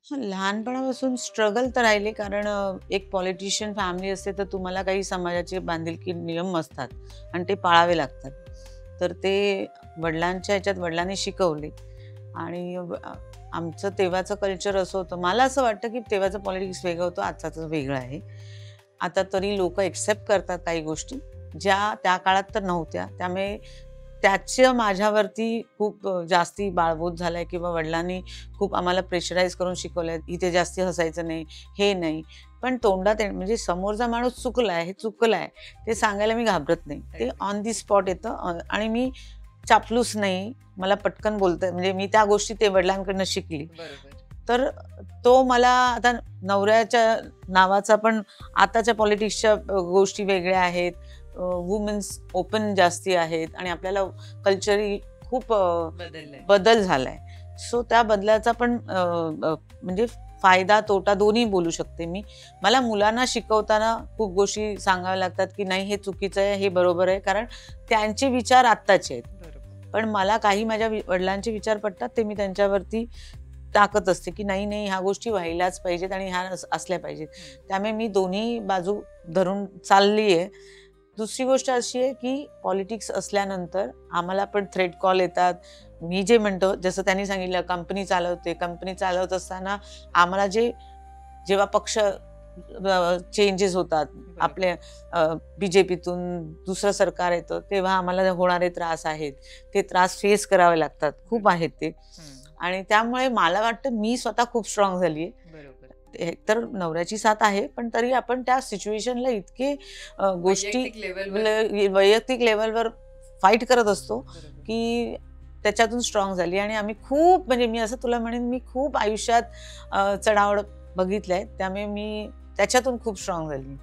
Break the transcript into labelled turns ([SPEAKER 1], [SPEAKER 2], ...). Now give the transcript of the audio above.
[SPEAKER 1] लहानपणापासून स्ट्रगल तर राहिले कारण एक पॉलिटिशियन फॅमिली असते तर तुम्हाला काही समाजाचे बांधिलकी नियम असतात आणि ते पाळावे लागतात. तर ते वडिलांच्या ह्याच्यात वडिलांनी शिकवले आणि आमचं तेव्हाचं कल्चर असं होतं. मला असं वाटतं की तेव्हाचं पॉलिटिक्स वेगळं होतं, आत्ताचं वेगळं आहे. आता तरी लोकं एक्सेप्ट करतात काही गोष्टी, ज्या त्या काळात तर नव्हत्या. त्यामुळे त्याचं माझ्यावरती खूप जास्ती बाळबोध झालाय किंवा वडिलांनी खूप आम्हाला प्रेशराईज करून शिकवलंय, इथे जास्ती हसायचं नाही, हे नाही. पण तोंडात म्हणजे समोरचा माणूस चुकलाय, हे चुकलाय, ते सांगायला मी घाबरत नाही. ते ऑन दी स्पॉट येतं आणि मी चापलूस नाही. मला पटकन बोलता म्हणजे मी त्या गोष्टी ते वडिलांकडनं शिकली.
[SPEAKER 2] बरोबर.
[SPEAKER 1] तर तो मला आता नवऱ्याच्या नावाचा पण आताच्या पॉलिटिक्सच्या गोष्टी वेगळ्या आहेत. वुमन्स ओपन जास्ती आहेत आणि आपल्याला कल्चरही खूप
[SPEAKER 2] बदललंय.
[SPEAKER 1] बदल झालाय. सो त्या बदलाचा पण म्हणजे फायदा, तोटा दोन्ही बोलू शकते मी. मला मुलांना शिकवताना खूप गोष्टी सांगाव्या लागतात, की नाही हे चुकीचं आहे, हे बरोबर आहे. कारण त्यांचे विचार आत्ताचे आहेत.
[SPEAKER 2] बरोबर.
[SPEAKER 1] पण मला काही माझ्या वडिलांचे विचार पटतात, ते मी त्यांच्यावरती टाकत असते, की नाही, नाही ह्या गोष्टी व्हायलाच पाहिजेत आणि ह्या असल्या पाहिजेत.
[SPEAKER 2] हं.
[SPEAKER 1] त्यामुळे मी दोन्ही बाजू धरून चालली आहे. दुसरी गोष्ट अशी आहे, की पॉलिटिक्स असल्यानंतर आम्हाला पण थ्रेट कॉल येतात. मी जे म्हणतो जसं त्यांनी सांगितलं कंपनी चालवते. कंपनी चालवत असताना आम्हाला जेव्हा पक्ष चेंजेस होतात,
[SPEAKER 2] बरोबर.
[SPEAKER 1] आपल्या बी-जे-पीतून दुसरं सरकार येतं, तेव्हा आम्हाला होणारे त्रास आहेत. ते त्रास फेस करावे लागतात. खूप
[SPEAKER 2] बरोबर.
[SPEAKER 1] आहेत ते.
[SPEAKER 2] हं.
[SPEAKER 1] आणि त्यामुळे मला वाटतं मी स्वतः खूप स्ट्राँग झाली आहे.
[SPEAKER 2] बरोबर.
[SPEAKER 1] एकतर नवऱ्याची साथ आहे, पण तरी आपण त्या सिच्युएशनला इतके गोष्टी
[SPEAKER 2] वैयक्तिक लेव्हलवर.
[SPEAKER 1] वैयक्तिक लेव्हलवर फाईट करत असतो,
[SPEAKER 2] बरोबर.
[SPEAKER 1] की त्याच्यातून स्ट्राँग झाली आणि आम्ही खूप म्हणजे मी असं तुला म्हणेन मी खूप आयुष्यात चढाओढ बघितलंय. त्यामुळे मी त्याच्यातून खूप स्ट्राँग झाली.